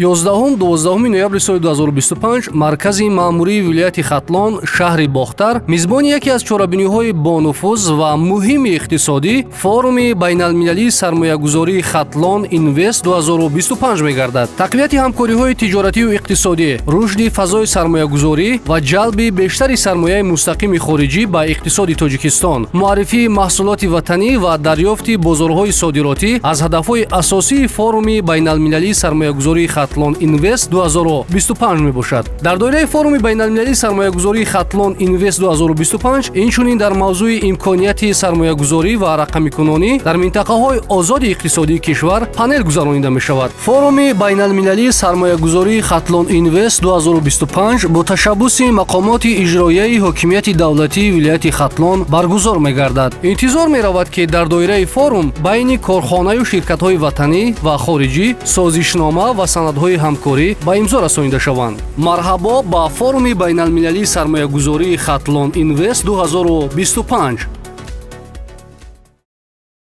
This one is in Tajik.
11-12 ноябри соли 2025 маркази маъмурии вилояти Хатлон шаҳри Бохтар мизбони яке аз чорабиниҳои бонуфуз ва муҳими иқтисодӣ Форуми Байналмилалии сармоягузории Хатлон ИНВЕСТ-2025 мегардад. Тақвияти ҳамкориҳои тиҷоратию иқтисодӣ, рушди фазои сармоягузорӣ ва ҷалби бештари сармояи мустақими хориҷӣ ба иқтисоди Тоҷикистон, муаррифии маҳсулоти ватанӣ ва дарёфти бозорҳои содиротӣ аз ҳадафҳои асосии Форуми Байналмилалии сармоягузории Хатлон ИНВЕСТ-2025 мебошад. Дар доираи Форуми Байналмилалии сармоягузории Хатлон ИНВЕСТ-2025 инчунин дар мавзӯи имконияти сармоягузорӣ ва рақамикунонӣ дар минтақаҳои озоди иқтисодии кишвар панел гузаронида мешавад. Форуми Байналмилалии сармоягузории Хатлон ИНВЕСТ-2025 бо ташаббуси мақомоти иҷроияи ҳокимияти давлатии вилояти Хатлон баргузор мегардад. Интизор меравад ки дар доираи форум байни корхонаю ширкатҳои ватанӣ ва хориҷӣ созишнома ва санадҳои ҳамкорӣ ба имзо расонида шаванд. Марҳабо ба Форуми Байналмилалии сармоягузории Хатлон ИНВЕСТ-2025.